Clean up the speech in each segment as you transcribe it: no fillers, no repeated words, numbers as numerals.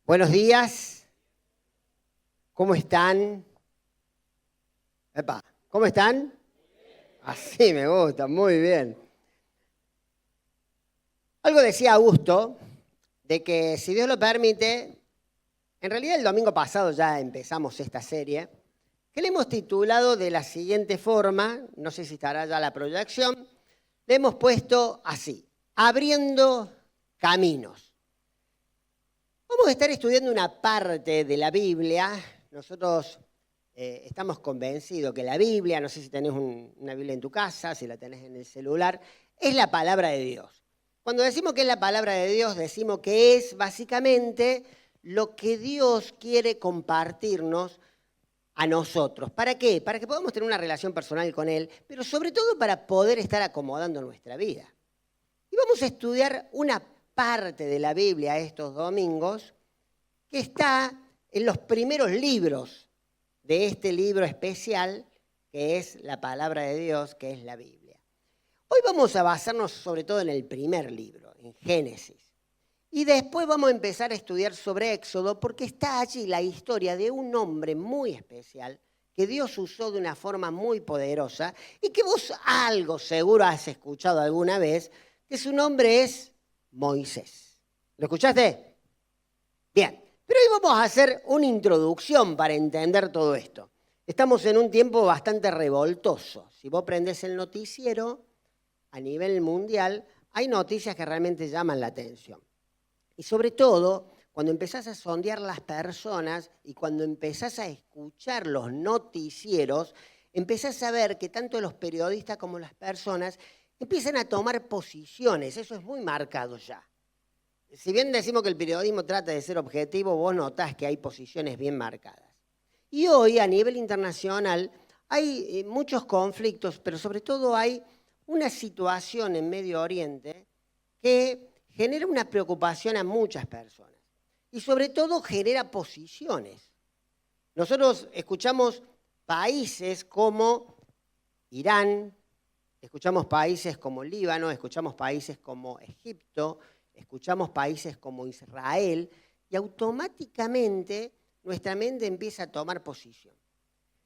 Buenos días, ¿cómo están? Epa, ¿cómo están? Así me gusta, muy bien. Algo decía Augusto, de que si Dios lo permite, en realidad el domingo pasado ya empezamos esta serie, que le hemos titulado de la siguiente forma, no sé si estará ya la proyección, le hemos puesto así, abriendo caminos. Vamos a estar estudiando una parte de la Biblia. Nosotros estamos convencidos que la Biblia, no sé si tenés una Biblia en tu casa, si la tenés en el celular, es la palabra de Dios. Cuando decimos que es la palabra de Dios, decimos que es básicamente lo que Dios quiere compartirnos a nosotros. ¿Para qué? Para que podamos tener una relación personal con Él, pero sobre todo para poder estar acomodando nuestra vida. Y vamos a estudiar una parte de la Biblia estos domingos que está en los primeros libros de este libro especial que es la palabra de Dios, que es la Biblia. Hoy vamos a basarnos sobre todo en el primer libro, en Génesis. Y después vamos a empezar a estudiar sobre Éxodo porque está allí la historia de un hombre muy especial que Dios usó de una forma muy poderosa y que vos algo seguro has escuchado alguna vez, que su nombre es Moisés. ¿Lo escuchaste? Bien, pero hoy vamos a hacer una introducción para entender todo esto. Estamos en un tiempo bastante revoltoso. Si vos prendés el noticiero a nivel mundial, hay noticias que realmente llaman la atención. Y sobre todo, cuando empezás a sondear las personas y cuando empezás a escuchar los noticieros, empezás a ver que tanto los periodistas como las personas empiezan a tomar posiciones. Eso es muy marcado ya. Si bien decimos que el periodismo trata de ser objetivo, vos notás que hay posiciones bien marcadas. Y hoy, a nivel internacional, hay muchos conflictos, pero sobre todo hay una situación en Medio Oriente que genera una preocupación a muchas personas. Y sobre todo genera posiciones. Nosotros escuchamos países como Irán, escuchamos países como Líbano, escuchamos países como Egipto, escuchamos países como Israel, y automáticamente nuestra mente empieza a tomar posición.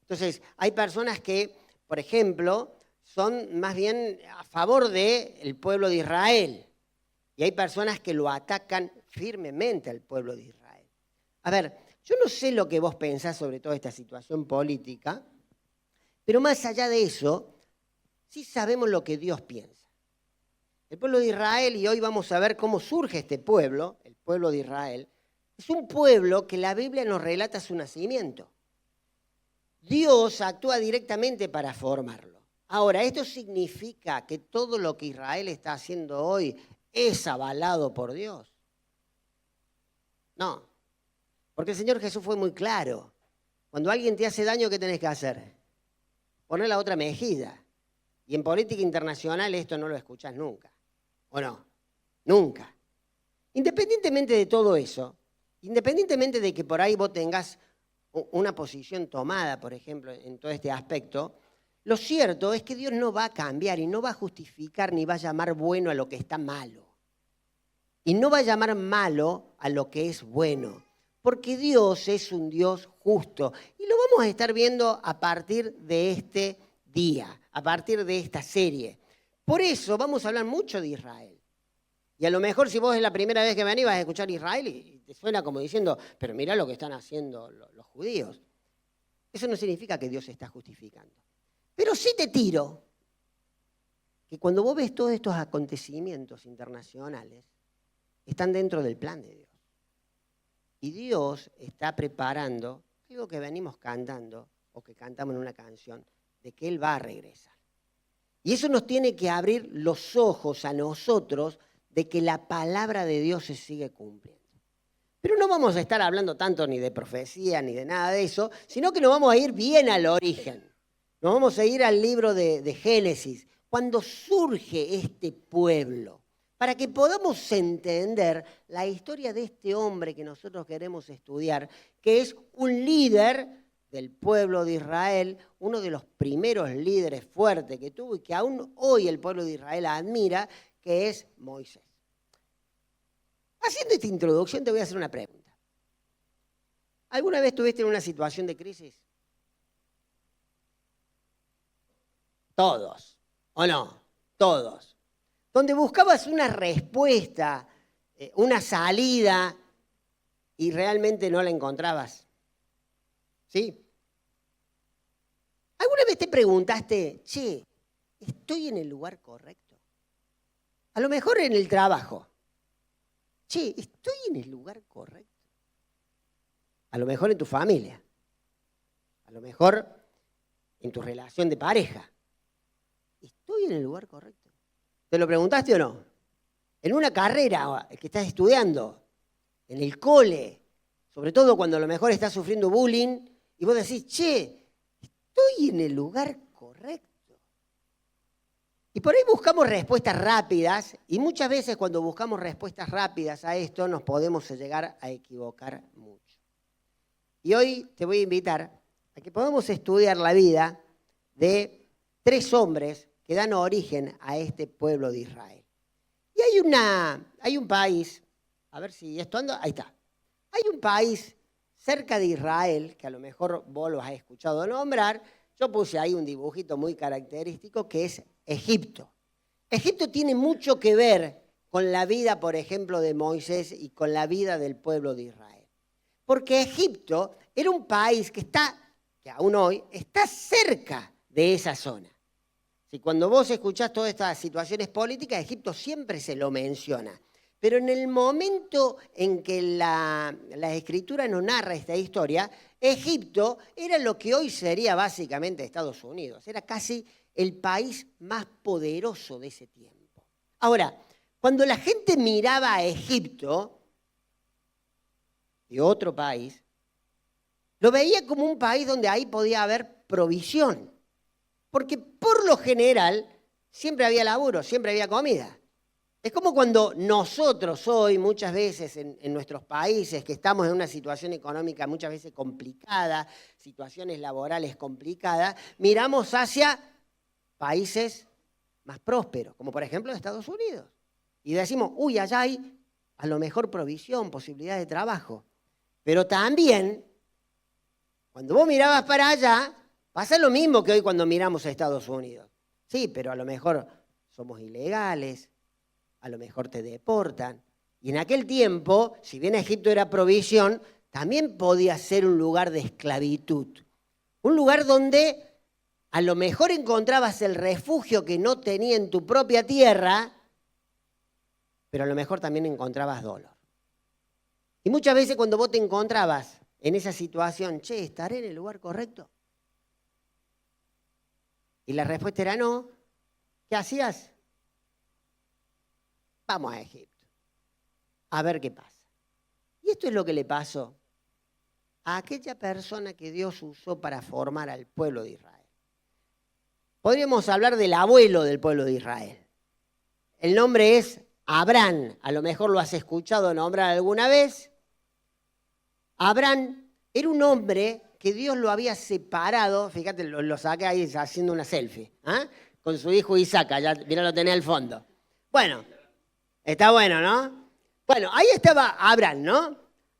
Entonces, hay personas que, por ejemplo, son más bien a favor del pueblo de Israel, y hay personas que lo atacan firmemente al pueblo de Israel. A ver, yo no sé lo que vos pensás sobre toda esta situación política, pero más allá de eso, sí sabemos lo que Dios piensa. El pueblo de Israel, y hoy vamos a ver cómo surge este pueblo, el pueblo de Israel, es un pueblo que la Biblia nos relata su nacimiento. Dios actúa directamente para formarlo. Ahora, ¿esto significa que todo lo que Israel está haciendo hoy es avalado por Dios? No, porque el Señor Jesús fue muy claro. Cuando alguien te hace daño, ¿qué tenés que hacer? Poner la otra mejilla. Y en política internacional esto no lo escuchás nunca. ¿O no? Nunca. Independientemente de todo eso, independientemente de que por ahí vos tengas una posición tomada, por ejemplo, en todo este aspecto, lo cierto es que Dios no va a cambiar y no va a justificar ni va a llamar bueno a lo que está malo. Y no va a llamar malo a lo que es bueno, porque Dios es un Dios justo. Y lo vamos a estar viendo a partir de este día, a partir de esta serie. Por eso vamos a hablar mucho de Israel. Y a lo mejor si vos es la primera vez que venís vas a escuchar Israel y te suena como diciendo, pero mirá lo que están haciendo los judíos. Eso no significa que Dios se está justificando. Pero sí te tiro que cuando vos ves todos estos acontecimientos internacionales, están dentro del plan de Dios. Y Dios está preparando algo que venimos cantando o que cantamos en una canción, de que Él va a regresar. Y eso nos tiene que abrir los ojos a nosotros de que la palabra de Dios se sigue cumpliendo. Pero no vamos a estar hablando tanto ni de profecía ni de nada de eso, sino que nos vamos a ir bien al origen. Nos vamos a ir al libro de Génesis, cuando surge este pueblo, para que podamos entender la historia de este hombre que nosotros queremos estudiar, que es un líder del pueblo de Israel, uno de los primeros líderes fuertes que tuvo y que aún hoy el pueblo de Israel admira, que es Moisés. Haciendo esta introducción te voy a hacer una pregunta. ¿Alguna vez estuviste en una situación de crisis? Todos, ¿o no? Todos. Donde buscabas una respuesta, una salida, y realmente no la encontrabas. ¿Sí? ¿Alguna vez te preguntaste, che, ¿estoy en el lugar correcto? A lo mejor en el trabajo. Che, ¿estoy en el lugar correcto? A lo mejor en tu familia. A lo mejor en tu relación de pareja. ¿Estoy en el lugar correcto? ¿Te lo preguntaste o no? En una carrera que estás estudiando, en el cole, sobre todo cuando a lo mejor estás sufriendo bullying, y vos decís, che, ¿estoy en el lugar correcto? Y por ahí buscamos respuestas rápidas, y muchas veces cuando buscamos respuestas rápidas a esto nos podemos llegar a equivocar mucho. Y hoy te voy a invitar a que podamos estudiar la vida de 3 hombres que dan origen a este pueblo de Israel. Y hay un país, a ver si esto anda, ahí está. Hay un país cerca de Israel, que a lo mejor vos lo has escuchado nombrar. Yo puse ahí un dibujito muy característico que es Egipto. Egipto tiene mucho que ver con la vida, por ejemplo, de Moisés y con la vida del pueblo de Israel. Porque Egipto era un país que aún hoy está cerca de esa zona. Si cuando vos escuchás todas estas situaciones políticas, Egipto siempre se lo menciona. Pero en el momento en que la Escritura nos narra esta historia, Egipto era lo que hoy sería básicamente Estados Unidos. Era casi el país más poderoso de ese tiempo. Ahora, cuando la gente miraba a Egipto, de otro país, lo veía como un país donde ahí podía haber provisión. Porque por lo general siempre había laburo, siempre había comida. Es como cuando nosotros hoy, muchas veces en nuestros países, que estamos en una situación económica muchas veces complicada, situaciones laborales complicadas, miramos hacia países más prósperos, como por ejemplo Estados Unidos. Y decimos, uy, allá hay a lo mejor provisión, posibilidad de trabajo. Pero también, cuando vos mirabas para allá, pasa lo mismo que hoy cuando miramos a Estados Unidos. Sí, pero a lo mejor somos ilegales, a lo mejor te deportan. Y en aquel tiempo, si bien Egipto era provisión, también podía ser un lugar de esclavitud. Un lugar donde a lo mejor encontrabas el refugio que no tenía en tu propia tierra, pero a lo mejor también encontrabas dolor. Y muchas veces cuando vos te encontrabas en esa situación, che, ¿estaré en el lugar correcto? Y la respuesta era no. ¿Qué hacías? Vamos a Egipto, a ver qué pasa. Y esto es lo que le pasó a aquella persona que Dios usó para formar al pueblo de Israel. Podríamos hablar del abuelo del pueblo de Israel. El nombre es Abraham. A lo mejor lo has escuchado nombrar alguna vez. Abraham era un hombre que Dios lo había separado. Fíjate, lo saqué ahí haciendo una selfie. Con su hijo Isaac, ya mira, lo tenía al fondo. Bueno. Está bueno, ¿no? Bueno, ahí estaba Abraham, ¿no?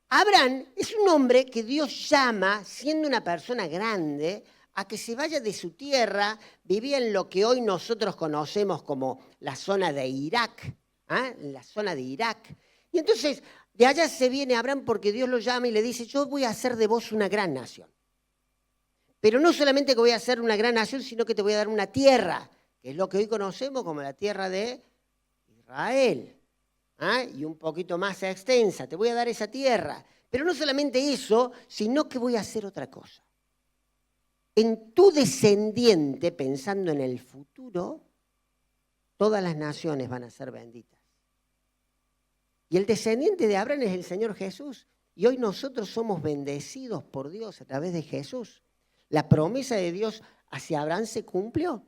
Abraham es un hombre que Dios llama, siendo una persona grande, a que se vaya de su tierra, vivía en lo que hoy nosotros conocemos como la zona de Irak, la zona de Irak. Y entonces, de allá se viene Abraham porque Dios lo llama y le dice, yo voy a hacer de vos una gran nación. Pero no solamente que voy a hacer una gran nación, sino que te voy a dar una tierra, que es lo que hoy conocemos como la tierra de Israel, y un poquito más extensa, te voy a dar esa tierra. Pero no solamente eso, sino que voy a hacer otra cosa. En tu descendiente, pensando en el futuro, todas las naciones van a ser benditas. Y el descendiente de Abraham es el Señor Jesús. Y hoy nosotros somos bendecidos por Dios a través de Jesús. La promesa de Dios hacia Abraham se cumplió.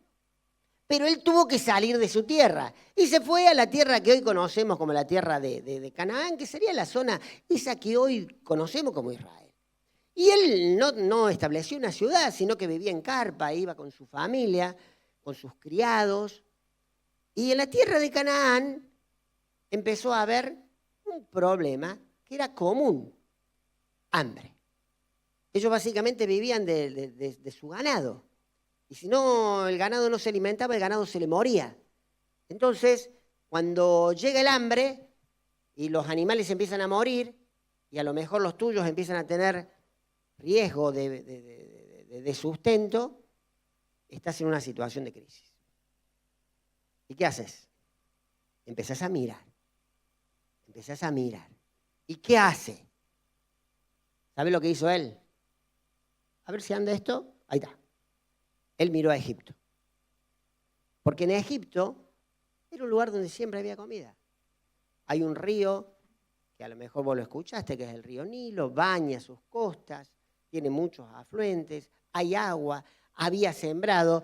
Pero él tuvo que salir de su tierra y se fue a la tierra que hoy conocemos como la tierra de Canaán, que sería la zona esa que hoy conocemos como Israel. Y él no estableció una ciudad, sino que vivía en carpa, iba con su familia, con sus criados. Y en la tierra de Canaán empezó a haber un problema que era común, hambre. Ellos básicamente vivían de su ganado. Y si no, el ganado no se alimentaba, el ganado se le moría. Entonces, cuando llega el hambre y los animales empiezan a morir, y a lo mejor los tuyos empiezan a tener riesgo de sustento, estás en una situación de crisis. ¿Y qué haces? Empezás a mirar. Empezás a mirar. ¿Y qué hace? ¿Sabes lo que hizo él? A ver si anda esto. Ahí está. Él miró a Egipto. Porque en Egipto era un lugar donde siempre había comida. Hay un río, que a lo mejor vos lo escuchaste, que es el río Nilo, baña sus costas, tiene muchos afluentes, hay agua, había sembrado,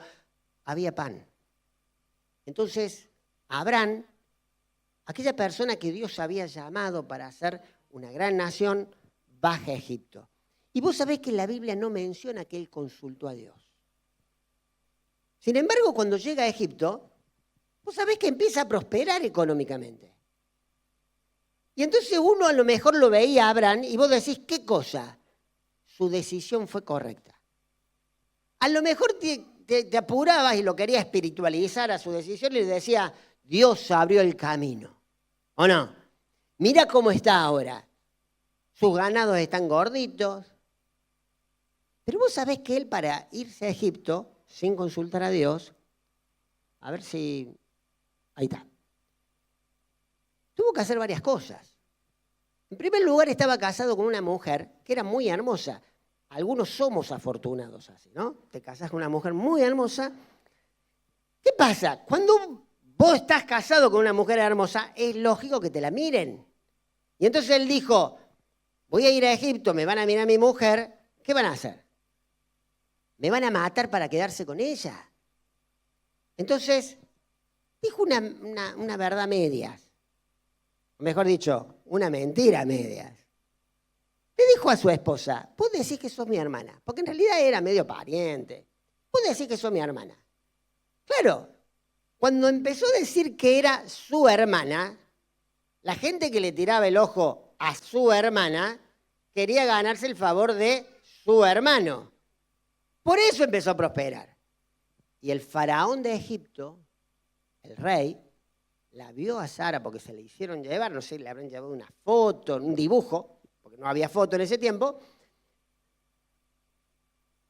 había pan. Entonces, Abraham, aquella persona que Dios había llamado para hacer una gran nación, baja a Egipto. Y vos sabés que la Biblia no menciona que él consultó a Dios. Sin embargo, cuando llega a Egipto, vos sabés que empieza a prosperar económicamente. Y entonces uno a lo mejor lo veía a Abraham y vos decís, ¿qué cosa? Su decisión fue correcta. A lo mejor te apurabas y lo querías espiritualizar a su decisión y le decía, Dios abrió el camino. ¿O no? Mira cómo está ahora. Sus ganados están gorditos. Pero vos sabés que él para irse a Egipto, sin consultar a Dios, a ver si... Ahí está. Tuvo que hacer varias cosas. En primer lugar, estaba casado con una mujer que era muy hermosa. Algunos somos afortunados así, ¿no? Te casas con una mujer muy hermosa. ¿Qué pasa? Cuando vos estás casado con una mujer hermosa, es lógico que te la miren. Y entonces él dijo, voy a ir a Egipto, me van a mirar a mi mujer, ¿qué van a hacer? Me van a matar para quedarse con ella. Entonces, dijo una verdad a medias. O mejor dicho, una mentira a medias. Le dijo a su esposa, vos decís que sos mi hermana, porque en realidad era medio pariente. Vos decís que sos mi hermana. Claro, cuando empezó a decir que era su hermana, la gente que le tiraba el ojo a su hermana quería ganarse el favor de su hermano. Por eso empezó a prosperar. Y el faraón de Egipto, el rey, la vio a Sara porque se le hicieron llevar, no sé, le habrán llevado una foto, un dibujo, porque no había foto en ese tiempo.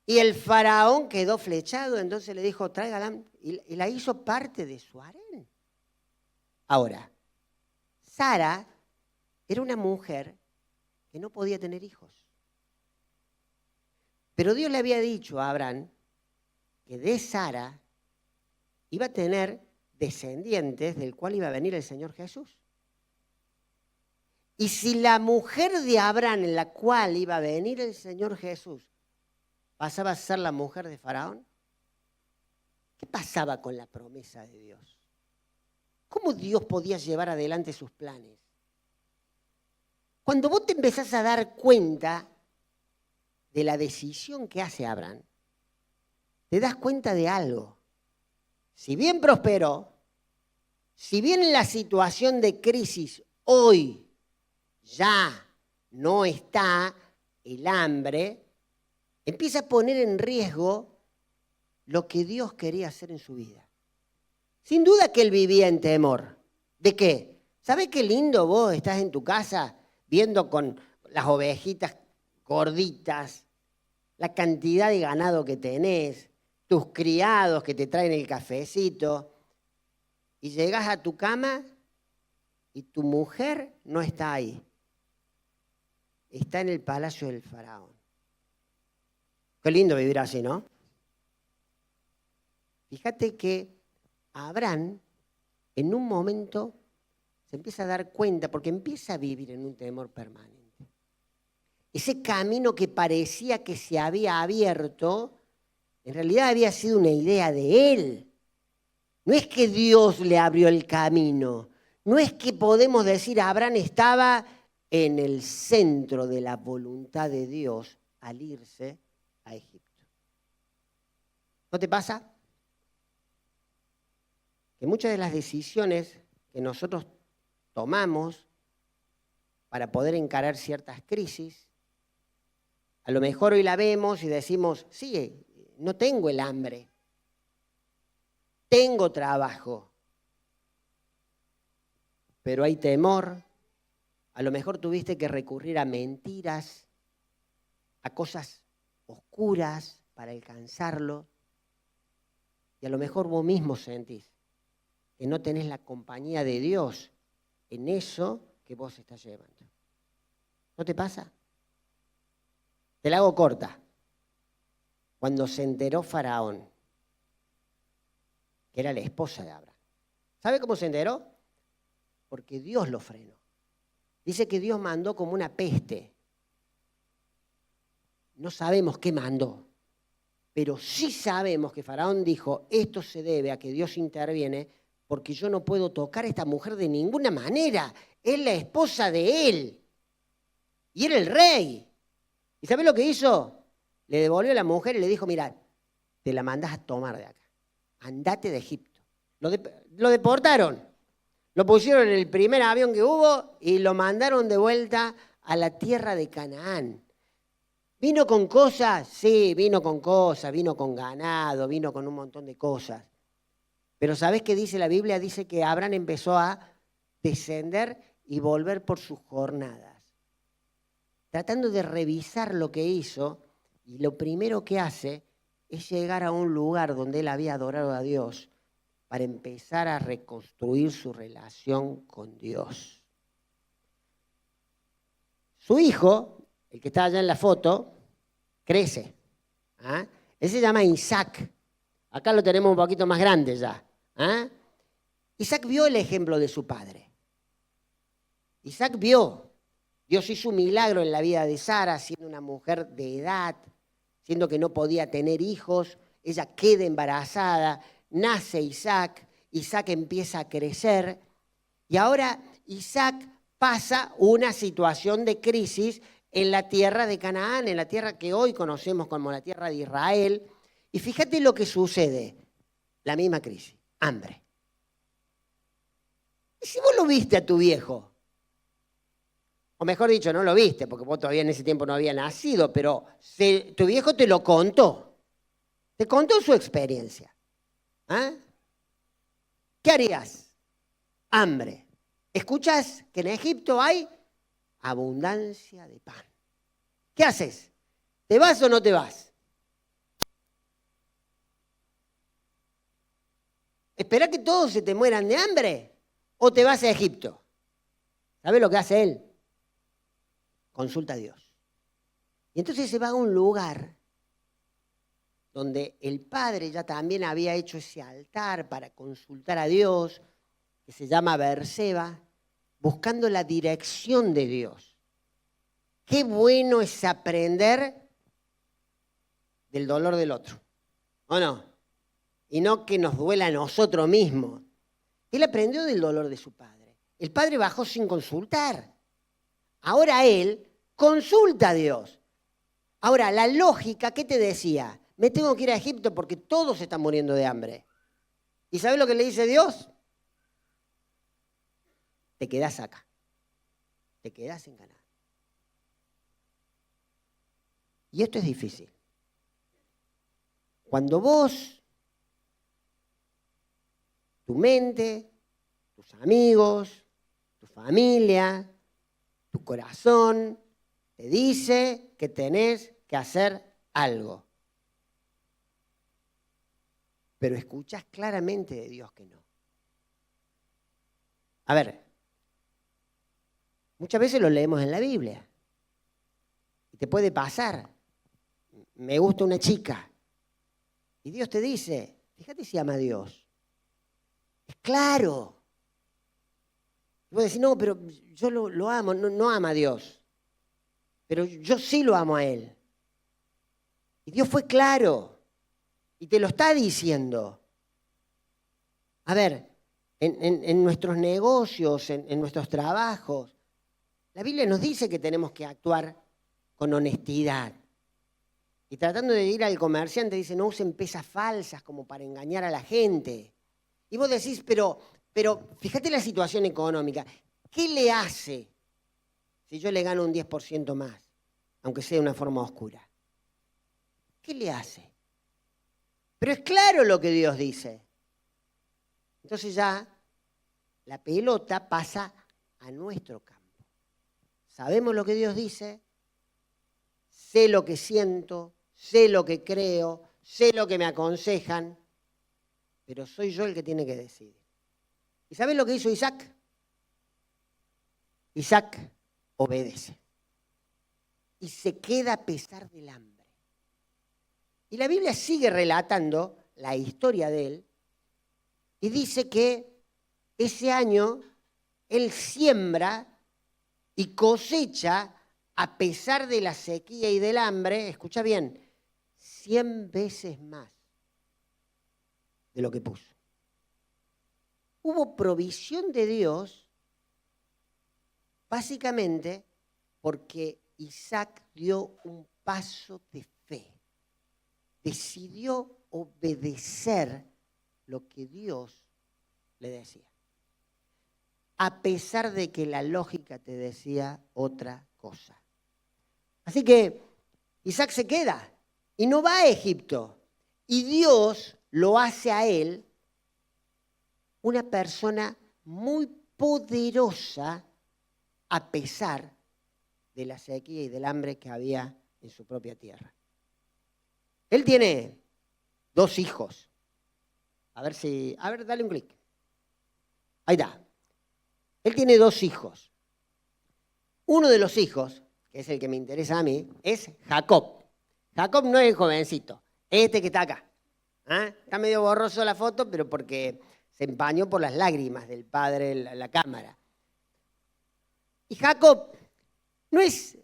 Y el faraón quedó flechado, entonces le dijo, tráigala, y la hizo parte de su harén. Ahora, Sara era una mujer que no podía tener hijos. Pero Dios le había dicho a Abraham que de Sara iba a tener descendientes del cual iba a venir el Señor Jesús. Y si la mujer de Abraham en la cual iba a venir el Señor Jesús pasaba a ser la mujer de Faraón, ¿qué pasaba con la promesa de Dios? ¿Cómo Dios podía llevar adelante sus planes? Cuando vos te empezás a dar cuenta de la decisión que hace Abraham, te das cuenta de algo. Si bien prosperó, si bien la situación de crisis hoy ya no está el hambre, empieza a poner en riesgo lo que Dios quería hacer en su vida. Sin duda que él vivía en temor. ¿De qué? ¿Sabés qué lindo vos estás en tu casa viendo con las ovejitas gorditas, la cantidad de ganado que tenés, tus criados que te traen el cafecito, y llegás a tu cama y tu mujer no está ahí? Está en el palacio del faraón. Qué lindo vivir así, ¿no? Fíjate que Abraham en un momento se empieza a dar cuenta, porque empieza a vivir en un temor permanente. Ese camino que parecía que se había abierto, en realidad había sido una idea de él. No es que Dios le abrió el camino, no es que podemos decir Abraham estaba en el centro de la voluntad de Dios al irse a Egipto. ¿No te pasa? Que muchas de las decisiones que nosotros tomamos para poder encarar ciertas crisis, A lo mejor hoy la vemos y decimos, sí, no tengo el hambre, tengo trabajo, pero hay temor. A lo mejor tuviste que recurrir a mentiras, a cosas oscuras para alcanzarlo. Y a lo mejor vos mismo sentís que no tenés la compañía de Dios en eso que vos estás llevando. ¿No te pasa? Te la hago corta. Cuando se enteró Faraón, que era la esposa de Abraham, ¿sabe cómo se enteró? Porque Dios lo frenó. Dice que Dios mandó como una peste. No sabemos qué mandó, pero sí sabemos que Faraón dijo, esto se debe a que Dios interviene porque yo no puedo tocar a esta mujer de ninguna manera. Es la esposa de él. Y era el rey. ¿Y sabés lo que hizo? Le devolvió a la mujer y le dijo, mira, te la mandás a tomar de acá. Andate de Egipto. Lo deportaron. Lo pusieron en el primer avión que hubo y lo mandaron de vuelta a la tierra de Canaán. ¿Vino con cosas? Sí, vino con cosas, vino con ganado, vino con un montón de cosas. Pero ¿sabés qué dice la Biblia? Dice que Abraham empezó a descender y volver por sus jornadas, tratando de revisar lo que hizo, y lo primero que hace es llegar a un lugar donde él había adorado a Dios para empezar a reconstruir su relación con Dios. Su hijo, el que está allá en la foto, crece. ¿Ah? Él se llama Isaac. Acá lo tenemos un poquito más grande ya. ¿Ah? Isaac vio el ejemplo de su padre. Isaac vio. Dios hizo un milagro en la vida de Sara, siendo una mujer de edad, siendo que no podía tener hijos. Ella queda embarazada, nace Isaac, Isaac empieza a crecer y ahora Isaac pasa una situación de crisis en la tierra de Canaán, en la tierra que hoy conocemos como la tierra de Israel. Y fíjate lo que sucede, la misma crisis, hambre. ¿Y si vos lo viste a tu viejo? O mejor dicho, no lo viste, porque vos todavía en ese tiempo no habías nacido, pero tu viejo te lo contó. Te contó su experiencia. ¿Ah? ¿Qué harías? Hambre. ¿Escuchas que en Egipto hay abundancia de pan? ¿Qué haces? ¿Te vas o no te vas? ¿Esperá que todos se te mueran de hambre? ¿O te vas a Egipto? ¿Sabes lo que hace él? Consulta a Dios. Y entonces se va a un lugar donde el padre ya también había hecho ese altar para consultar a Dios, que se llama Berseba, buscando la dirección de Dios. Qué bueno es aprender del dolor del otro, ¿o no? Y no que nos duela a nosotros mismos. Él aprendió del dolor de su padre. El padre bajó sin consultar. Ahora él consulta a Dios. Ahora, la lógica, ¿qué te decía? Me tengo que ir a Egipto porque todos están muriendo de hambre. ¿Y sabes lo que le dice Dios? Te quedás acá. Te quedás en Canaán. Y esto es difícil. Cuando vos, tu mente, tus amigos, tu familia, tu corazón, te dice que tenés que hacer algo. Pero escuchás claramente de Dios que no. A ver, muchas veces lo leemos en la Biblia. Y te puede pasar. Me gusta una chica. Y Dios te dice, fíjate si ama a Dios. Es claro. Y vos decís, no, pero yo lo amo, no ama a Dios. Pero yo sí lo amo a Él. Y Dios fue claro. Y te lo está diciendo. A ver, en nuestros negocios, en nuestros trabajos, la Biblia nos dice que tenemos que actuar con honestidad. Y tratando de ir al comerciante, dice, no usen pesas falsas como para engañar a la gente. Y vos decís, pero fíjate la situación económica. ¿Qué le hace si yo le gano un 10% más a aunque sea de una forma oscura. ¿Qué le hace? Pero es claro lo que Dios dice. Entonces ya la pelota pasa a nuestro campo. Sabemos lo que Dios dice, sé lo que siento, sé lo que creo, sé lo que me aconsejan, pero soy yo el que tiene que decidir. ¿Y sabes lo que hizo Isaac? Isaac obedece y se queda a pesar del hambre. Y la Biblia sigue relatando la historia de él y dice que ese año él siembra y cosecha a pesar de la sequía y del hambre, escucha bien, 100 veces más de lo que puso. Hubo provisión de Dios básicamente porque Isaac dio un paso de fe. Decidió obedecer lo que Dios le decía, a pesar de que la lógica te decía otra cosa. Así que Isaac se queda y no va a Egipto. Y Dios lo hace a él una persona muy poderosa a pesar de la sequía y del hambre que había en su propia tierra. Él tiene 2 hijos. A ver, dale un clic. Ahí está. Él tiene 2 hijos. Uno de los hijos, que es el que me interesa a mí, es Jacob. Jacob no es el jovencito, este que está acá. ¿Ah? Está medio borroso la foto, pero porque se empañó por las lágrimas del padre en la cámara. Y Jacob no es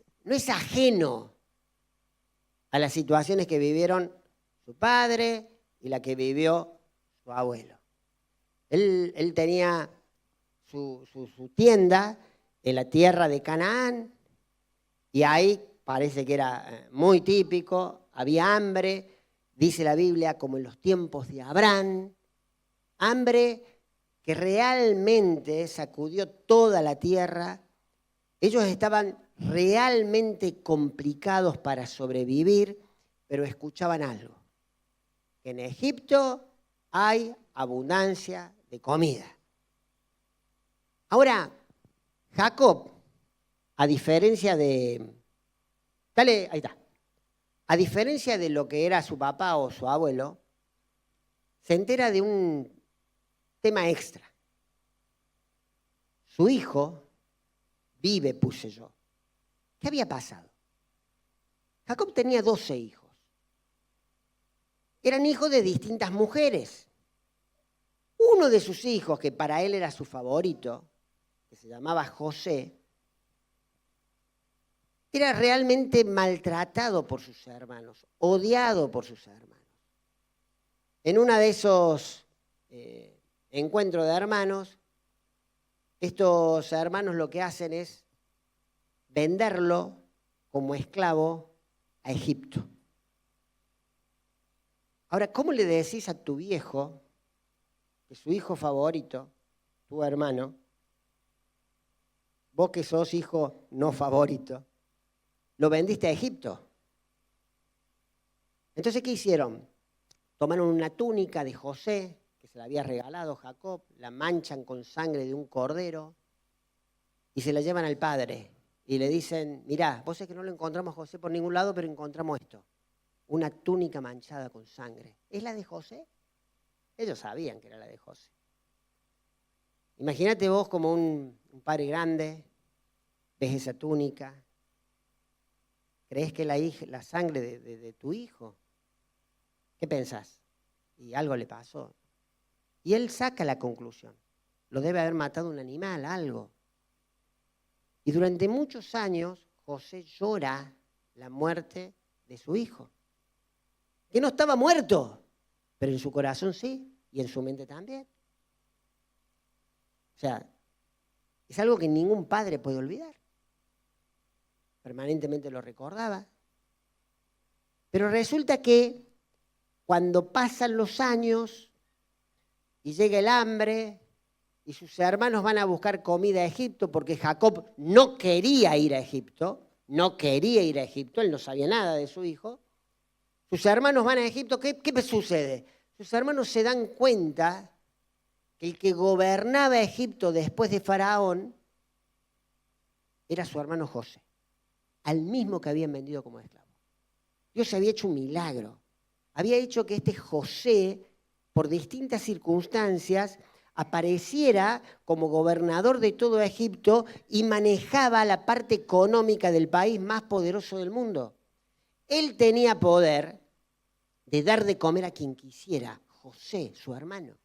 ajeno a las situaciones que vivieron su padre y la que vivió su abuelo. Él tenía su tienda en la tierra de Canaán y ahí parece que era muy típico, había hambre, dice la Biblia, como en los tiempos de Abraham, hambre que realmente sacudió toda la tierra. Ellos estaban realmente complicados para sobrevivir, pero escuchaban algo, que en Egipto hay abundancia de comida. Ahora, Jacob, a diferencia de... Dale, ahí está. A diferencia de lo que era su papá o su abuelo, se entera de un tema extra. Su hijo vive, puse yo. ¿Qué había pasado? Jacob tenía 12 hijos. Eran hijos de distintas mujeres. Uno de sus hijos, que para él era su favorito, que se llamaba José, era realmente maltratado por sus hermanos, odiado por sus hermanos. En uno de esos encuentros de hermanos, estos hermanos lo que hacen es venderlo como esclavo a Egipto. Ahora, ¿cómo le decís a tu viejo que su hijo favorito, tu hermano, vos que sos hijo no favorito, lo vendiste a Egipto? Entonces, ¿qué hicieron? Tomaron una túnica de José, que se la había regalado Jacob, la manchan con sangre de un cordero y se la llevan al padre. Y le dicen, mirá, vos es que no lo encontramos a José por ningún lado, pero encontramos esto. Una túnica manchada con sangre. ¿Es la de José? Ellos sabían que era la de José. Imagínate vos como un padre grande, ves esa túnica, crees que la sangre de tu hijo. ¿Qué pensás? Y algo le pasó. Y él saca la conclusión. Lo debe haber matado un animal, algo. Y durante muchos años José llora la muerte de su hijo. Que no estaba muerto, pero en su corazón sí, y en su mente también. O sea, es algo que ningún padre puede olvidar. Permanentemente lo recordaba. Pero resulta que cuando pasan los años y llega el hambre y sus hermanos van a buscar comida a Egipto porque Jacob no quería ir a Egipto, no quería ir a Egipto, él no sabía nada de su hijo. Sus hermanos van a Egipto, ¿qué sucede? Sus hermanos se dan cuenta que el que gobernaba Egipto después de Faraón era su hermano José, al mismo que habían vendido como esclavo. Dios había hecho un milagro. Había hecho que este José, por distintas circunstancias, apareciera como gobernador de todo Egipto y manejaba la parte económica del país más poderoso del mundo. Él tenía poder de dar de comer a quien quisiera, José, su hermano.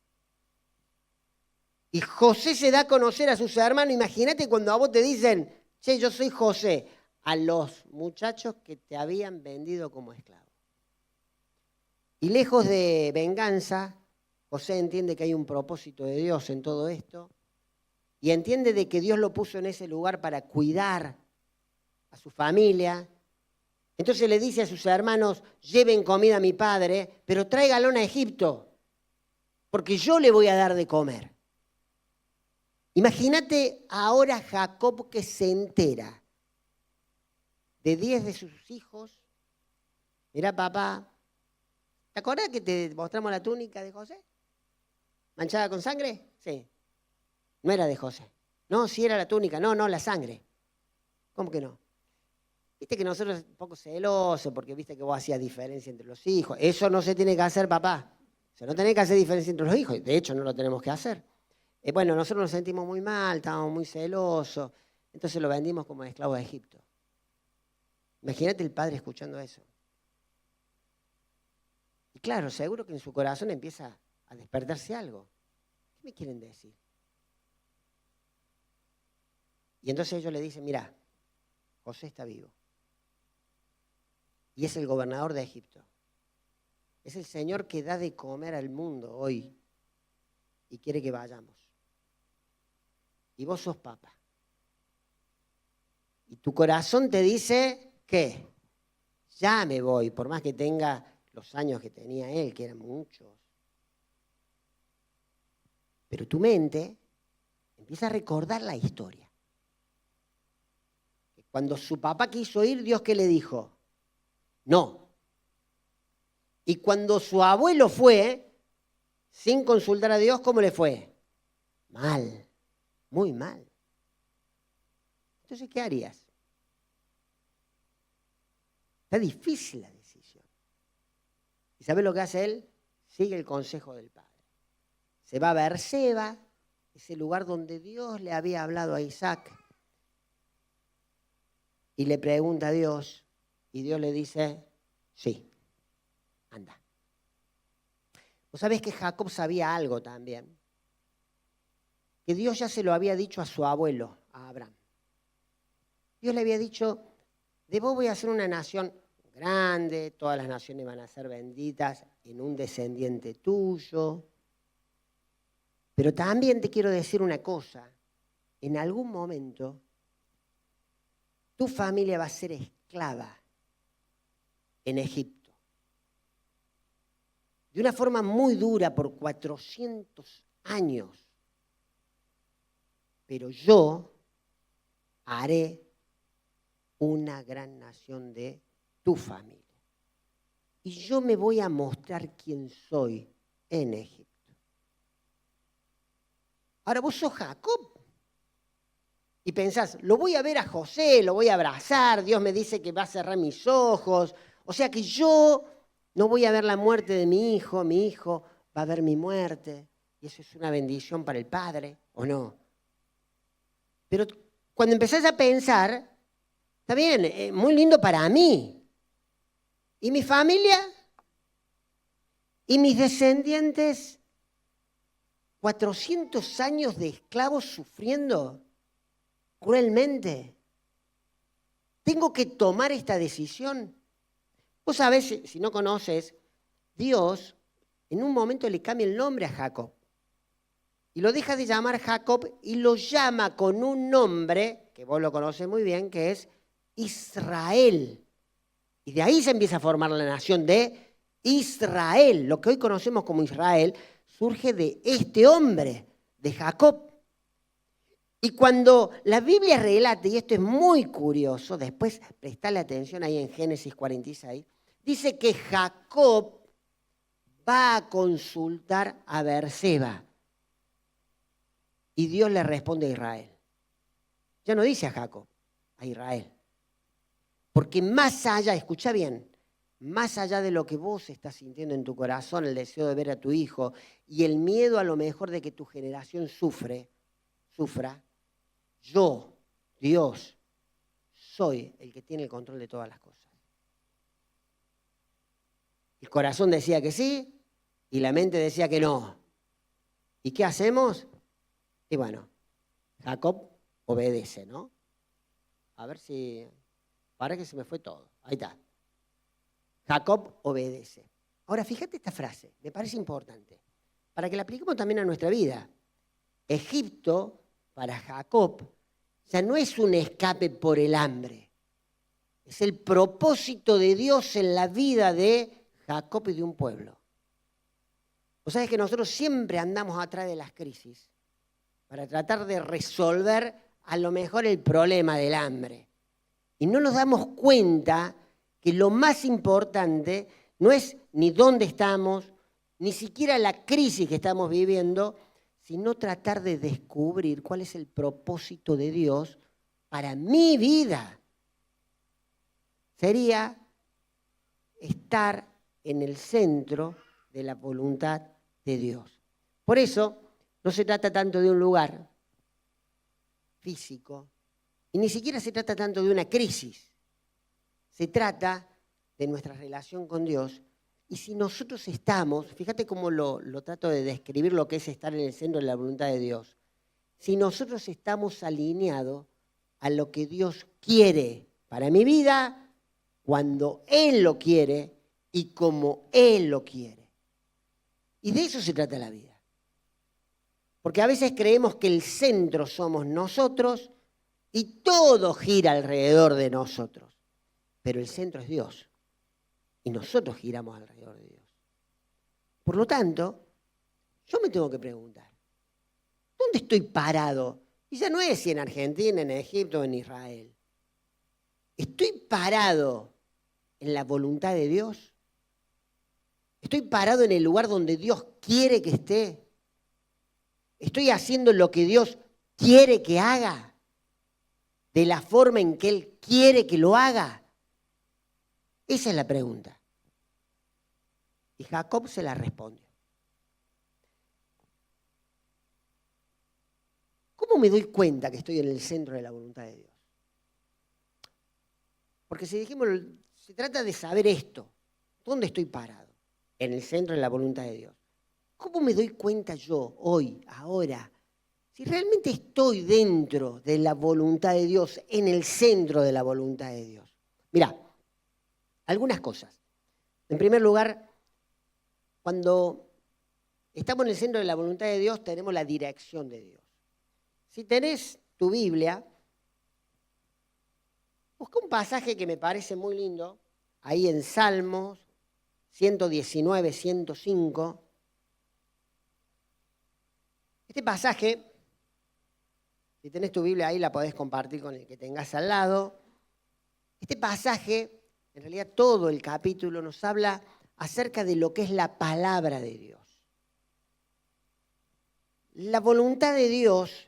Y José se da a conocer a sus hermanos. Imagínate cuando a vos te dicen, che, yo soy José, a los muchachos que te habían vendido como esclavo. Y lejos de venganza, José entiende que hay un propósito de Dios en todo esto y entiende de que Dios lo puso en ese lugar para cuidar a su familia. Entonces le dice a sus hermanos, lleven comida a mi padre, pero tráiganlo a Egipto, porque yo le voy a dar de comer. Imagínate ahora Jacob que se entera de 10 de sus hijos. Mirá, papá, ¿te acordás que te mostramos la túnica de José? ¿Manchada con sangre? Sí. No era de José. No, sí era la túnica. No, la sangre. ¿Cómo que no? Viste que nosotros un poco celosos porque viste que vos hacías diferencia entre los hijos. Eso no se tiene que hacer, papá. O sea, no tenés que hacer diferencia entre los hijos. De hecho, no lo tenemos que hacer. Bueno, nosotros nos sentimos muy mal, estábamos muy celosos. Entonces lo vendimos como esclavo de Egipto. Imagínate el padre escuchando eso. Y claro, seguro que en su corazón empieza a despertarse algo. ¿Qué me quieren decir? Y entonces ellos le dicen, mira, José está vivo. Y es el gobernador de Egipto. Es el Señor que da de comer al mundo hoy y quiere que vayamos. Y vos sos papa. Y tu corazón te dice, ¿qué? Ya me voy, por más que tenga los años que tenía él, que eran muchos. Pero tu mente empieza a recordar la historia. Cuando su papá quiso ir, Dios ¿qué le dijo? No. Y cuando su abuelo fue, sin consultar a Dios, ¿cómo le fue? Mal, muy mal. Entonces, ¿qué harías? Está difícil la decisión. ¿Y sabes lo que hace él? Sigue el consejo del padre. Se va a Beerseba, ese lugar donde Dios le había hablado a Isaac. Y le pregunta a Dios, y Dios le dice, sí, anda. Vos sabés que Jacob sabía algo también, que Dios ya se lo había dicho a su abuelo, a Abraham. Dios le había dicho, de vos voy a hacer una nación grande, todas las naciones van a ser benditas en un descendiente tuyo. Pero también te quiero decir una cosa, en algún momento tu familia va a ser esclava en Egipto. De una forma muy dura por 400 años. Pero yo haré una gran nación de tu familia. Y yo me voy a mostrar quién soy en Egipto. Ahora vos sos Jacob. Y pensás, lo voy a ver a José, lo voy a abrazar, Dios me dice que va a cerrar mis ojos. O sea que yo no voy a ver la muerte de mi hijo va a ver mi muerte. Y eso es una bendición para el padre, ¿o no? Pero cuando empezás a pensar, está bien, muy lindo para mí. ¿Y mi familia? ¿Y mis descendientes? 400 años de esclavos sufriendo cruelmente. Tengo que tomar esta decisión. Vos sabés, si no conoces, Dios en un momento le cambia el nombre a Jacob. Y lo deja de llamar Jacob y lo llama con un nombre, que vos lo conocés muy bien, que es Israel. Y de ahí se empieza a formar la nación de Israel. Lo que hoy conocemos como Israel surge de este hombre, de Jacob. Y cuando la Biblia relata, y esto es muy curioso, después prestale atención ahí en Génesis 46, dice que Jacob va a consultar a Berseba. Y Dios le responde a Israel. Ya no dice a Jacob, a Israel. Porque más allá, escucha bien, más allá de lo que vos estás sintiendo en tu corazón, el deseo de ver a tu hijo y el miedo a lo mejor de que tu generación sufra, yo, Dios, soy el que tiene el control de todas las cosas. El corazón decía que sí y la mente decía que no. ¿Y qué hacemos? Y bueno, Jacob obedece, ¿no? A ver si... Para que se me fue todo. Ahí está. Jacob obedece. Ahora, fíjate esta frase, me parece importante, para que la apliquemos también a nuestra vida. Egipto, para Jacob, ya no es un escape por el hambre. Es el propósito de Dios en la vida de Jacob y de un pueblo. Vos sabés que nosotros siempre andamos atrás de las crisis para tratar de resolver a lo mejor el problema del hambre. Y no nos damos cuenta que lo más importante no es ni dónde estamos, ni siquiera la crisis que estamos viviendo, sino tratar de descubrir cuál es el propósito de Dios para mi vida. Sería estar en el centro de la voluntad de Dios. Por eso no se trata tanto de un lugar físico, y ni siquiera se trata tanto de una crisis. Se trata de nuestra relación con Dios. Y si nosotros estamos, fíjate cómo lo trato de describir lo que es estar en el centro de la voluntad de Dios. Si nosotros estamos alineados a lo que Dios quiere para mi vida, cuando Él lo quiere y como Él lo quiere. Y de eso se trata la vida. Porque a veces creemos que el centro somos nosotros y todo gira alrededor de nosotros. Pero el centro es Dios. Y nosotros giramos alrededor de Dios. Por lo tanto, yo me tengo que preguntar, ¿dónde estoy parado? Y ya no es si en Argentina, en Egipto o en Israel. ¿Estoy parado en la voluntad de Dios? ¿Estoy parado en el lugar donde Dios quiere que esté? ¿Estoy haciendo lo que Dios quiere que haga? ¿De la forma en que Él quiere que lo haga? Esa es la pregunta. Y Jacob se la respondió. ¿Cómo me doy cuenta que estoy en el centro de la voluntad de Dios? Porque si dijimos, se trata de saber esto. ¿Dónde estoy parado? En el centro de la voluntad de Dios. ¿Cómo me doy cuenta yo, hoy, ahora, si realmente estoy dentro de la voluntad de Dios, en el centro de la voluntad de Dios? Mirá, algunas cosas. En primer lugar, cuando estamos en el centro de la voluntad de Dios, tenemos la dirección de Dios. Si tenés tu Biblia, busca un pasaje que me parece muy lindo, ahí en Salmos 119, 105. Este pasaje, si tenés tu Biblia ahí, la podés compartir con el que tengas al lado. Este pasaje, en realidad todo el capítulo, nos habla acerca de lo que es la palabra de Dios. La voluntad de Dios,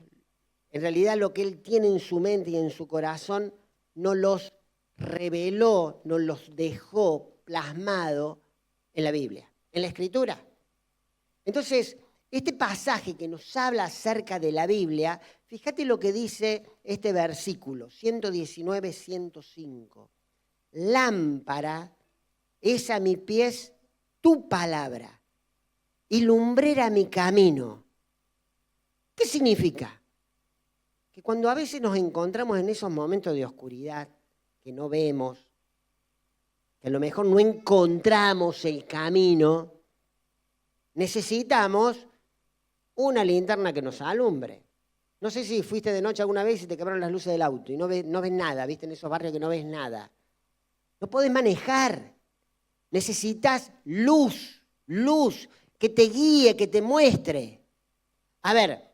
en realidad lo que Él tiene en su mente y en su corazón, no los reveló, no los dejó plasmado en la Biblia, en la Escritura. Entonces, este pasaje que nos habla acerca de la Biblia, fíjate lo que dice este versículo, 119, 105. Lámpara es a mis pies tu palabra y lumbrera mi camino. ¿Qué significa? Que cuando a veces nos encontramos en esos momentos de oscuridad, que no vemos, que a lo mejor no encontramos el camino, necesitamos una linterna que nos alumbre. No sé si fuiste de noche alguna vez y te quebraron las luces del auto y no ves nada, viste, en esos barrios que no ves nada. No podés manejar. Necesitas luz que te guíe, que te muestre. A ver,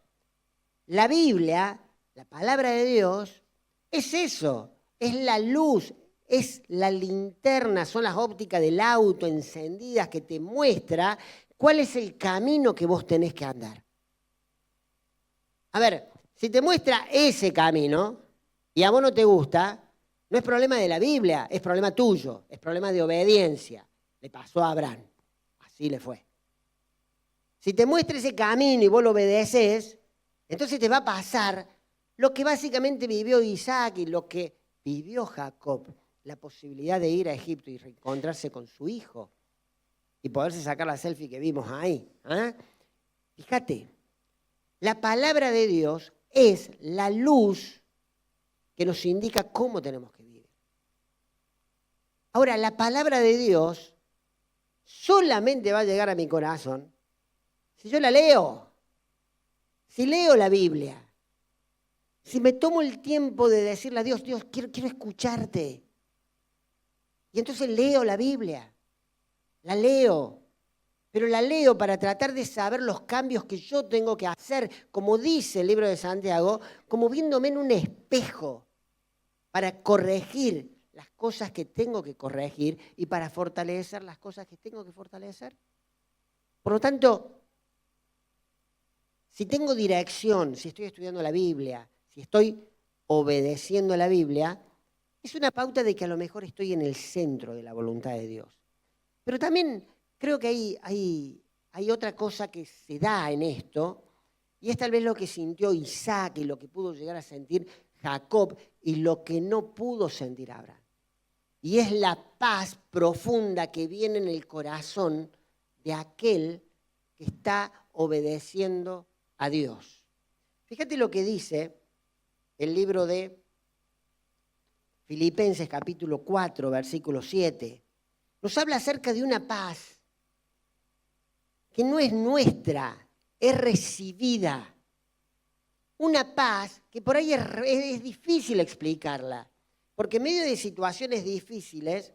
la Biblia La palabra de Dios es eso, es la luz, es la linterna, son las ópticas del auto encendidas que te muestra cuál es el camino que vos tenés que andar. A ver, si te muestra ese camino y a vos no te gusta, no es problema de la Biblia, es problema tuyo, es problema de obediencia. Le pasó a Abraham, así le fue. Si te muestra ese camino y vos lo obedeces, entonces te va a pasar lo que básicamente vivió Isaac y lo que vivió Jacob, la posibilidad de ir a Egipto y reencontrarse con su hijo y poderse sacar la selfie que vimos ahí. Fíjate, la palabra de Dios es la luz que nos indica cómo tenemos que vivir. Ahora, la palabra de Dios solamente va a llegar a mi corazón si yo la leo, si leo la Biblia, si me tomo el tiempo de decirle a Dios, Dios, quiero escucharte. Y entonces leo la Biblia, la leo, pero la leo para tratar de saber los cambios que yo tengo que hacer, como dice el libro de Santiago, como viéndome en un espejo para corregir las cosas que tengo que corregir y para fortalecer las cosas que tengo que fortalecer. Por lo tanto, si tengo dirección, si estoy estudiando la Biblia, si estoy obedeciendo a la Biblia, es una pauta de que a lo mejor estoy en el centro de la voluntad de Dios. Pero también creo que hay otra cosa que se da en esto, y es tal vez lo que sintió Isaac y lo que pudo llegar a sentir Jacob y lo que no pudo sentir Abraham. Y es la paz profunda que viene en el corazón de aquel que está obedeciendo a Dios. Fíjate lo que dice el libro de Filipenses capítulo 4, versículo 7. Nos habla acerca de una paz que no es nuestra, es recibida. Una paz que por ahí es difícil explicarla, porque en medio de situaciones difíciles,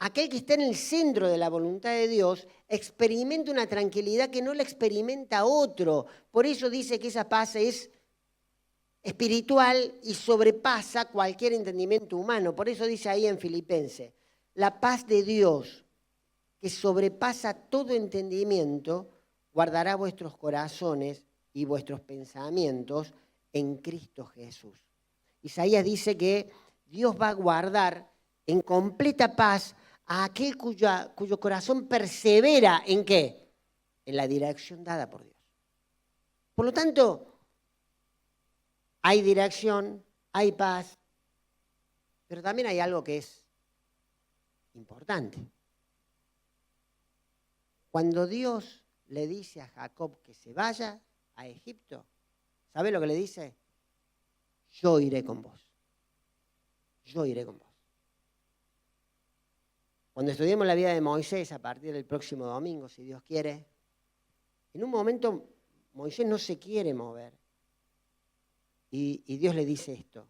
aquel que está en el centro de la voluntad de Dios experimenta una tranquilidad que no la experimenta otro. Por eso dice que esa paz es espiritual y sobrepasa cualquier entendimiento humano. Por eso dice ahí en Filipenses, la paz de Dios que sobrepasa todo entendimiento, guardará vuestros corazones y vuestros pensamientos en Cristo Jesús. Isaías dice que Dios va a guardar en completa paz a aquel cuyo corazón persevera ¿en qué? En la dirección dada por Dios. Por lo tanto, hay dirección, hay paz, pero también hay algo que es importante. Cuando Dios le dice a Jacob que se vaya a Egipto, ¿sabe lo que le dice? Yo iré con vos. Yo iré con vos. Cuando estudiemos la vida de Moisés a partir del próximo domingo, si Dios quiere, en un momento Moisés no se quiere mover. Y Dios le dice esto,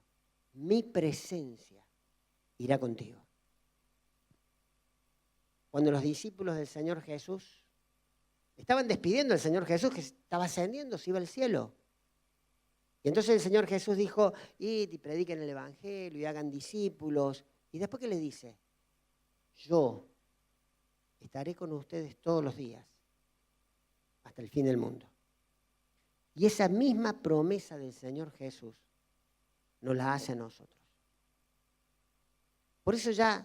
mi presencia irá contigo. Cuando los discípulos del Señor Jesús estaban despidiendo al Señor Jesús que estaba ascendiendo, se iba al cielo. Y entonces el Señor Jesús dijo, id y prediquen el Evangelio y hagan discípulos. ¿Y después qué le dice? Yo estaré con ustedes todos los días hasta el fin del mundo. Y esa misma promesa del Señor Jesús nos la hace a nosotros. Por eso ya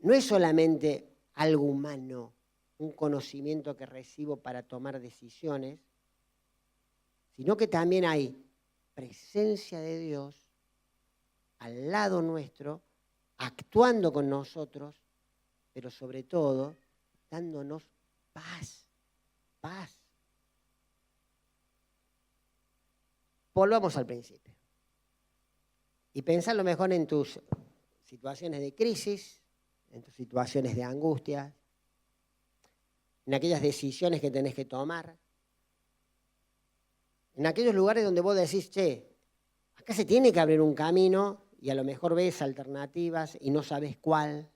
no es solamente algo humano, un conocimiento que recibo para tomar decisiones, sino que también hay presencia de Dios al lado nuestro, actuando con nosotros, pero sobre todo dándonos paz, paz. Volvamos al principio. Y pensá lo mejor en tus situaciones de crisis, en tus situaciones de angustia, en aquellas decisiones que tenés que tomar, en aquellos lugares donde vos decís, che, acá se tiene que abrir un camino y a lo mejor ves alternativas y no sabes cuál.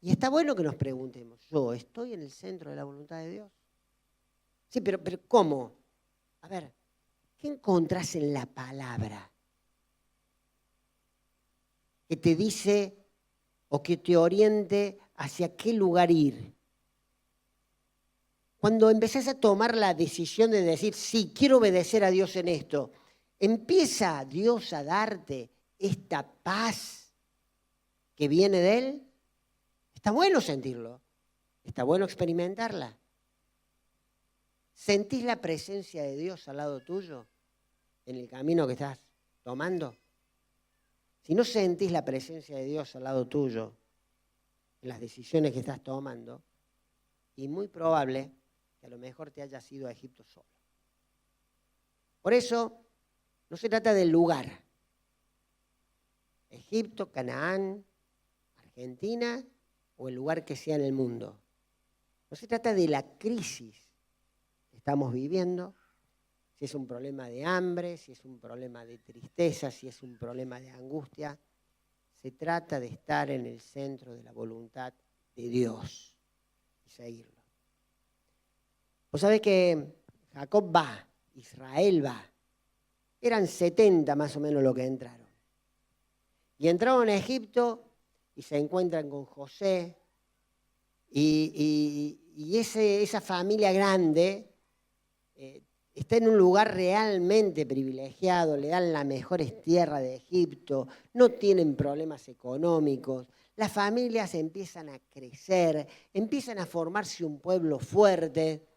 Y está bueno que nos preguntemos, ¿yo estoy en el centro de la voluntad de Dios? Sí, pero ¿cómo? A ver, ¿Qué encontrás en la palabra que te dice o que te oriente hacia qué lugar ir? Cuando empezás a tomar la decisión de decir, sí, quiero obedecer a Dios en esto, ¿empieza Dios a darte esta paz que viene de Él? Está bueno sentirlo, está bueno experimentarla. ¿Sentís la presencia de Dios al lado tuyo en el camino que estás tomando? Si no sentís la presencia de Dios al lado tuyo en las decisiones que estás tomando, y muy probable que a lo mejor te hayas ido a Egipto solo. Por eso, no se trata del lugar. Egipto, Canaán, Argentina o el lugar que sea en el mundo. No se trata de la crisis que estamos viviendo, si es un problema de hambre, si es un problema de tristeza, si es un problema de angustia. Se trata de estar en el centro de la voluntad de Dios y seguirlo. Vos sabés que Jacob va, Israel va. Eran 70 más o menos lo que entraron. Y entraron a Egipto y se encuentran con José. Y esa familia grande está en un lugar realmente privilegiado, le dan las mejores tierras de Egipto, no tienen problemas económicos. Las familias empiezan a crecer, empiezan a formarse un pueblo fuerte.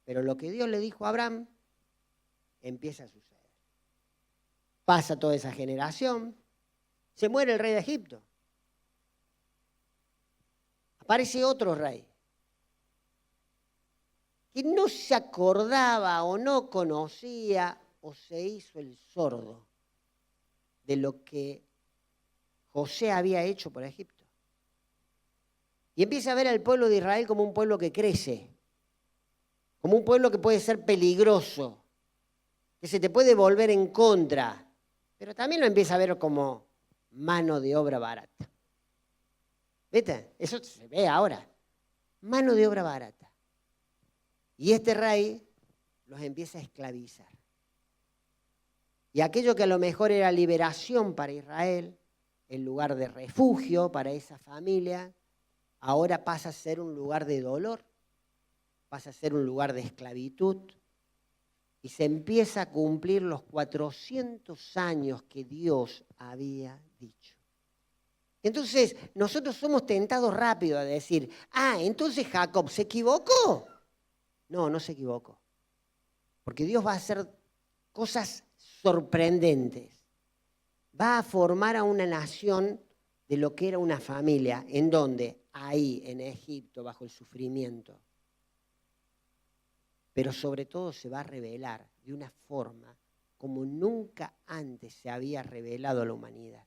Pero lo que Dios le dijo a Abraham empieza a suceder. Pasa toda esa generación, se muere el rey de Egipto. Aparece otro rey que no se acordaba o no conocía o se hizo el sordo de lo que José había hecho por Egipto. Y empieza a ver al pueblo de Israel como un pueblo que crece, como un pueblo que puede ser peligroso, que se te puede volver en contra, pero también lo empieza a ver como mano de obra barata. ¿Viste? Eso se ve ahora. Mano de obra barata. Y este rey los empieza a esclavizar. Y aquello que a lo mejor era liberación para Israel, el lugar de refugio para esa familia, ahora pasa a ser un lugar de dolor, pasa a ser un lugar de esclavitud, y se empieza a cumplir los 400 años que Dios había dicho. Entonces, nosotros somos tentados rápido a decir, entonces Jacob se equivocó. No, no se equivocó. Porque Dios va a hacer cosas sorprendentes. Va a formar a una nación de lo que era una familia, en donde, ahí en Egipto, bajo el sufrimiento, pero sobre todo se va a revelar de una forma como nunca antes se había revelado a la humanidad.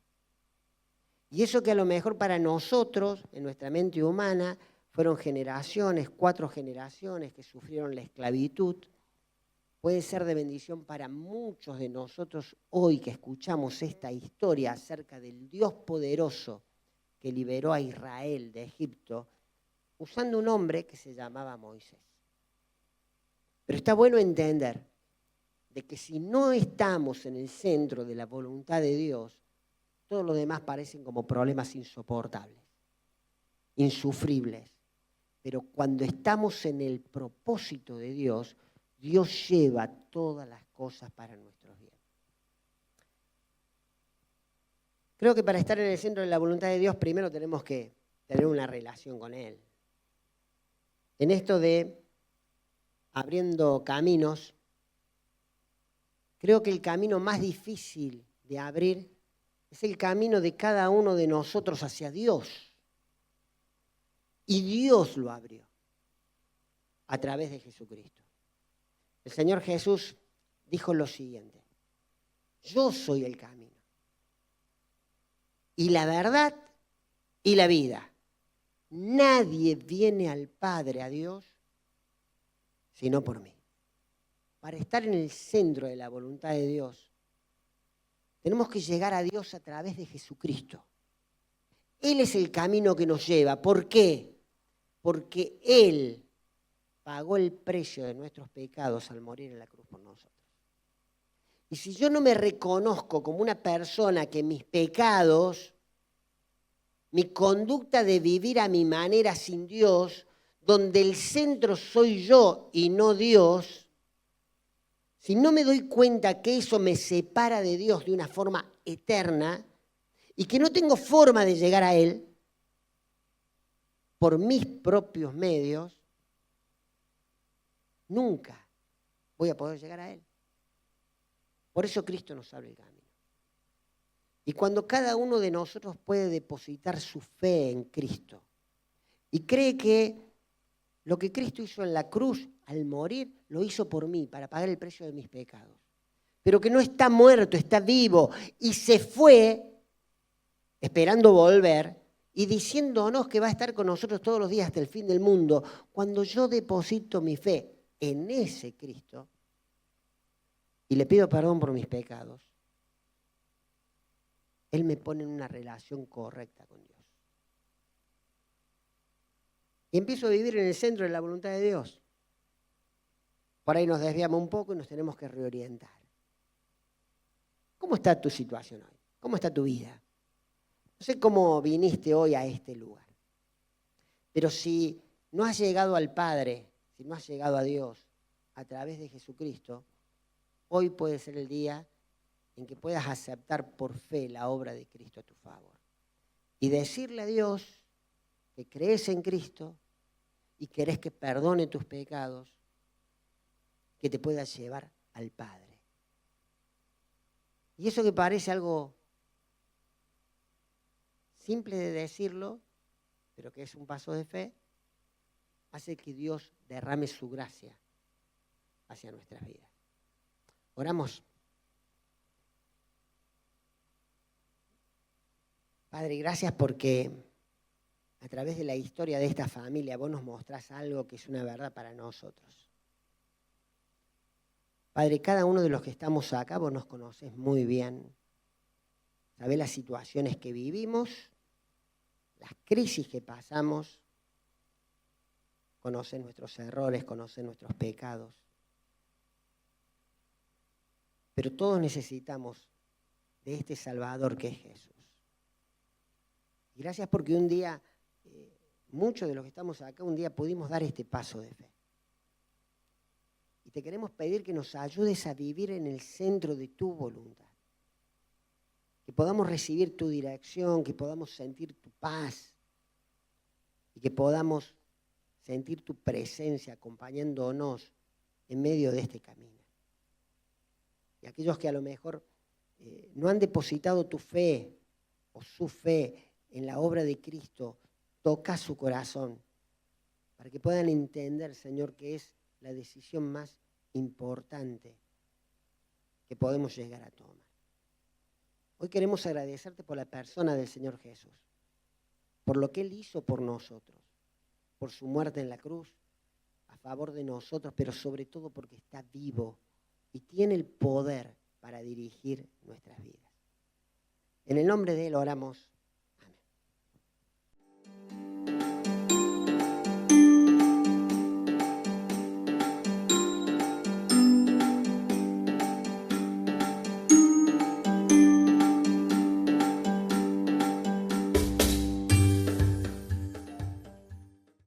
Y eso que a lo mejor para nosotros, en nuestra mente humana, fueron generaciones, 4 generaciones que sufrieron la esclavitud, puede ser de bendición para muchos de nosotros hoy que escuchamos esta historia acerca del Dios poderoso que liberó a Israel de Egipto, usando un hombre que se llamaba Moisés. Pero está bueno entender de que si no estamos en el centro de la voluntad de Dios, todos los demás parecen como problemas insoportables, insufribles. Pero cuando estamos en el propósito de Dios, Dios lleva todas las cosas para nuestros bien. Creo que para estar en el centro de la voluntad de Dios, primero tenemos que tener una relación con Él. En esto de abriendo caminos, creo que el camino más difícil de abrir es el camino de cada uno de nosotros hacia Dios. Y Dios lo abrió a través de Jesucristo. El Señor Jesús dijo lo siguiente: yo soy el camino y la verdad y la vida. Nadie viene al Padre, a Dios, sino por mí. Para estar en el centro de la voluntad de Dios, tenemos que llegar a Dios a través de Jesucristo. Él es el camino que nos lleva. ¿Por qué? Porque Él pagó el precio de nuestros pecados al morir en la cruz por nosotros. Y si yo no me reconozco como una persona que mis pecados, mi conducta de vivir a mi manera sin Dios, donde el centro soy yo y no Dios, si no me doy cuenta que eso me separa de Dios de una forma eterna y que no tengo forma de llegar a Él por mis propios medios, nunca voy a poder llegar a Él. Por eso Cristo nos abre el camino. Y cuando cada uno de nosotros puede depositar su fe en Cristo y cree que lo que Cristo hizo en la cruz al morir, lo hizo por mí, para pagar el precio de mis pecados. Pero que no está muerto, está vivo y se fue esperando volver y diciéndonos que va a estar con nosotros todos los días hasta el fin del mundo. Cuando yo deposito mi fe en ese Cristo y le pido perdón por mis pecados, Él me pone en una relación correcta con Dios. Y empiezo a vivir en el centro de la voluntad de Dios. Por ahí nos desviamos un poco y nos tenemos que reorientar. ¿Cómo está tu situación hoy? ¿Cómo está tu vida? No sé cómo viniste hoy a este lugar. Pero si no has llegado al Padre, si no has llegado a Dios a través de Jesucristo, hoy puede ser el día en que puedas aceptar por fe la obra de Cristo a tu favor. Y decirle a Dios que crees en Cristo y querés que perdone tus pecados, que te pueda llevar al Padre. Y eso que parece algo simple de decirlo, pero que es un paso de fe, hace que Dios derrame su gracia hacia nuestras vidas. Oramos. Padre, gracias porque a través de la historia de esta familia vos nos mostrás algo que es una verdad para nosotros. Padre, cada uno de los que estamos acá, vos nos conocés muy bien. Sabés las situaciones que vivimos, las crisis que pasamos, conocés nuestros errores, conocés nuestros pecados. Pero todos necesitamos de este Salvador que es Jesús. Y gracias porque un día, muchos de los que estamos acá, un día pudimos dar este paso de fe. Y te queremos pedir que nos ayudes a vivir en el centro de tu voluntad. Que podamos recibir tu dirección, que podamos sentir tu paz y que podamos sentir tu presencia acompañándonos en medio de este camino. Y aquellos que a lo mejor no han depositado tu fe o su fe en la obra de Cristo, toca su corazón para que puedan entender, Señor, que es la decisión más importante que podemos llegar a tomar. Hoy queremos agradecerte por la persona del Señor Jesús, por lo que Él hizo por nosotros, por su muerte en la cruz, a favor de nosotros, pero sobre todo porque está vivo y tiene el poder para dirigir nuestras vidas. En el nombre de Él oramos.